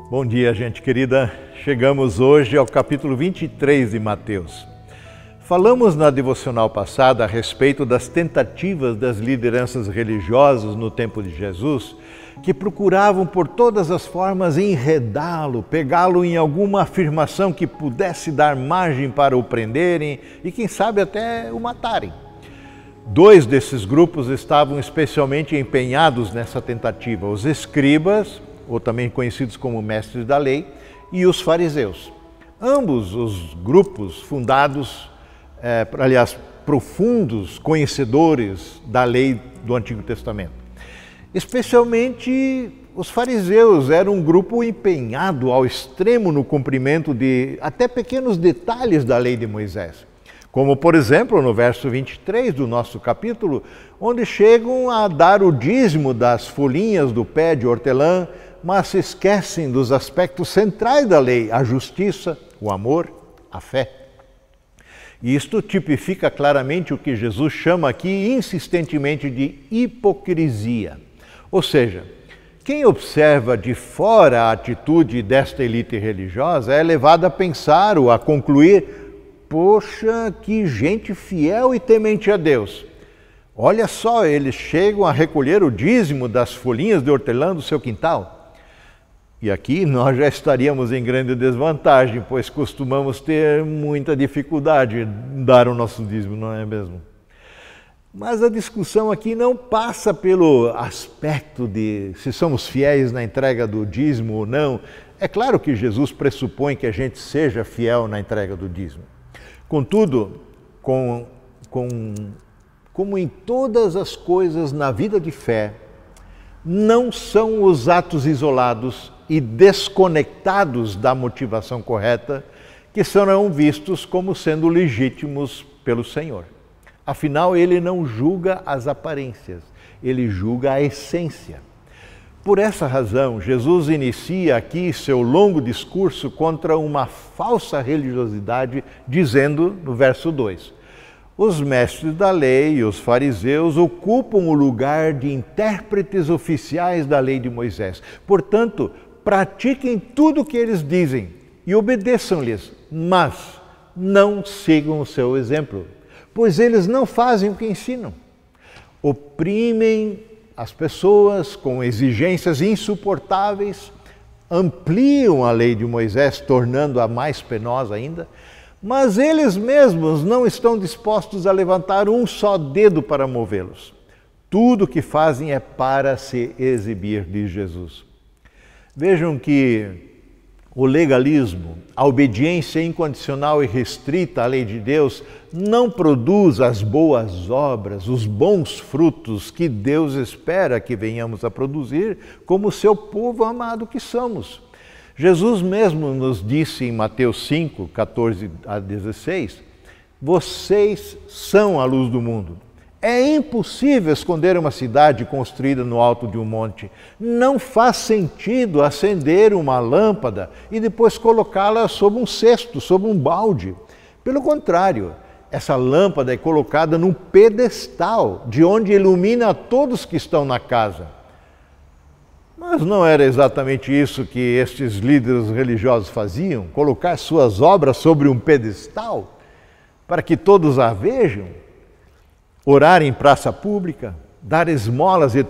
Bom dia, gente querida. Chegamos hoje ao capítulo 23 de Mateus. Falamos na devocional passada a respeito das tentativas das lideranças religiosas no tempo de Jesus, que procuravam por todas as formas enredá-lo, pegá-lo em alguma afirmação que pudesse dar margem para o prenderem e, quem sabe, até o matarem. Dois desses grupos estavam especialmente empenhados nessa tentativa: os escribas, ou também conhecidos como mestres da lei, e os fariseus. Ambos os grupos fundados, profundos conhecedores da lei do Antigo Testamento. Especialmente os fariseus eram um grupo empenhado ao extremo no cumprimento de até pequenos detalhes da lei de Moisés. Como, por exemplo, no verso 23 do nosso capítulo, onde chegam a dar o dízimo das folhinhas do pé de hortelã, mas se esquecem dos aspectos centrais da lei: a justiça, o amor, a fé. E isto tipifica claramente o que Jesus chama aqui insistentemente de hipocrisia. Ou seja, quem observa de fora a atitude desta elite religiosa é levado a pensar ou a concluir: poxa, que gente fiel e temente a Deus. Olha só, eles chegam a recolher o dízimo das folhinhas de hortelã do seu quintal. E aqui nós já estaríamos em grande desvantagem, pois costumamos ter muita dificuldade em dar o nosso dízimo, não é mesmo? Mas a discussão aqui não passa pelo aspecto de se somos fiéis na entrega do dízimo ou não. É claro que Jesus pressupõe que a gente seja fiel na entrega do dízimo. Contudo, como em todas as coisas na vida de fé, não são os atos isolados e desconectados da motivação correta que serão vistos como sendo legítimos pelo Senhor. Afinal, Ele não julga as aparências, Ele julga a essência. Por essa razão, Jesus inicia aqui seu longo discurso contra uma falsa religiosidade, dizendo no verso 2: os mestres da lei e os fariseus ocupam o lugar de intérpretes oficiais da lei de Moisés. Portanto, pratiquem tudo o que eles dizem e obedeçam-lhes, mas não sigam o seu exemplo, pois eles não fazem o que ensinam. Oprimem as pessoas com exigências insuportáveis, ampliam a lei de Moisés, tornando-a mais penosa ainda, mas eles mesmos não estão dispostos a levantar um só dedo para movê-los. Tudo o que fazem é para se exibir, diz Jesus. Vejam que o legalismo, a obediência incondicional e restrita à lei de Deus, não produz as boas obras, os bons frutos que Deus espera que venhamos a produzir como seu povo amado que somos. Jesus mesmo nos disse em Mateus 5, 14 a 16, vocês são a luz do mundo. É impossível esconder uma cidade construída no alto de um monte. Não faz sentido acender uma lâmpada e depois colocá-la sob um cesto, sob um balde. Pelo contrário, essa lâmpada é colocada num pedestal, de onde ilumina todos que estão na casa. Mas não era exatamente isso que estes líderes religiosos faziam? Colocar suas obras sobre um pedestal para que todos a vejam? Orar em praça pública, dar esmolas e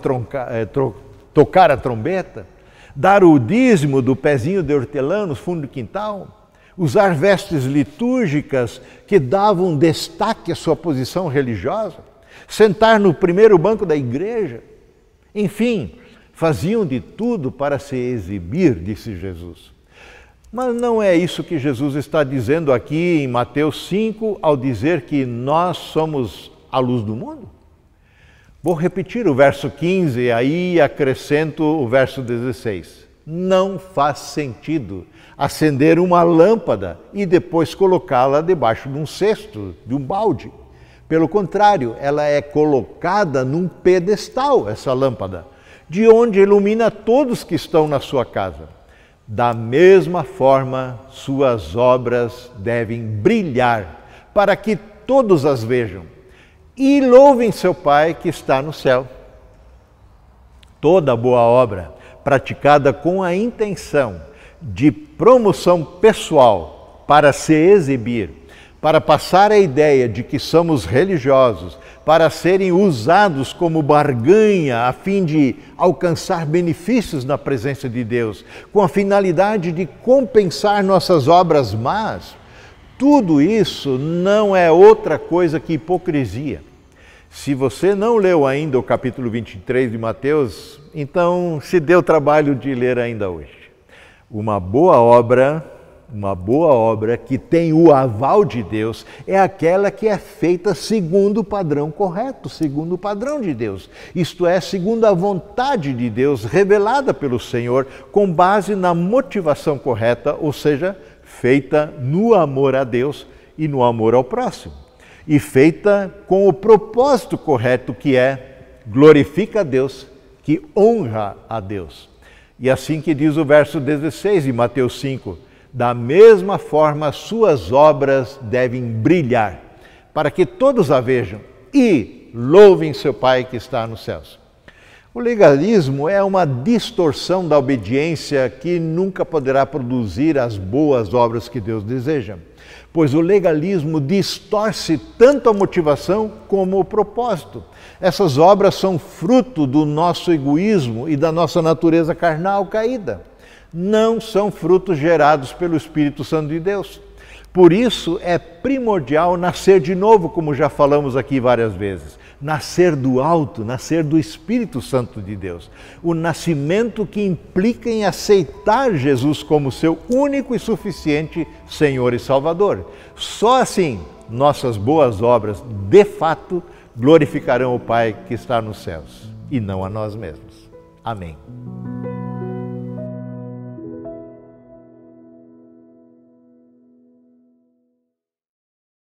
tocar a trombeta, dar o dízimo do pezinho de hortelã no fundo do quintal, usar vestes litúrgicas que davam destaque à sua posição religiosa, sentar no primeiro banco da igreja. Enfim, faziam de tudo para se exibir, disse Jesus. Mas não é isso que Jesus está dizendo aqui em Mateus 5, ao dizer que nós somos a luz do mundo? Vou repetir o verso 15 e aí acrescento o verso 16. Não faz sentido acender uma lâmpada e depois colocá-la debaixo de um cesto, de um balde. Pelo contrário, ela é colocada num pedestal, essa lâmpada, de onde ilumina todos que estão na sua casa. Da mesma forma, suas obras devem brilhar, para que todos as vejam e louvem seu Pai que está no céu. Toda boa obra praticada com a intenção de promoção pessoal para se exibir, para passar a ideia de que somos religiosos, para serem usados como barganha a fim de alcançar benefícios na presença de Deus, com a finalidade de compensar nossas obras más, tudo isso não é outra coisa que hipocrisia. Se você não leu ainda o capítulo 23 de Mateus, então se dê o trabalho de ler ainda hoje. Uma boa obra que tem o aval de Deus é aquela que é feita segundo o padrão correto, segundo o padrão de Deus. Isto é, segundo a vontade de Deus revelada pelo Senhor, com base na motivação correta, ou seja, feita no amor a Deus e no amor ao próximo. E feita com o propósito correto, que é glorifica a Deus, que honra a Deus. E assim que diz o verso 16 de Mateus 5, da mesma forma suas obras devem brilhar, para que todos a vejam e louvem seu Pai que está nos céus. O legalismo é uma distorção da obediência que nunca poderá produzir as boas obras que Deus deseja, pois o legalismo distorce tanto a motivação como o propósito. Essas obras são fruto do nosso egoísmo e da nossa natureza carnal caída. Não são frutos gerados pelo Espírito Santo de Deus. Por isso é primordial nascer de novo, como já falamos aqui várias vezes. Nascer do alto, nascer do Espírito Santo de Deus. O nascimento que implica em aceitar Jesus como seu único e suficiente Senhor e Salvador. Só assim nossas boas obras, de fato, glorificarão o Pai que está nos céus, e não a nós mesmos. Amém.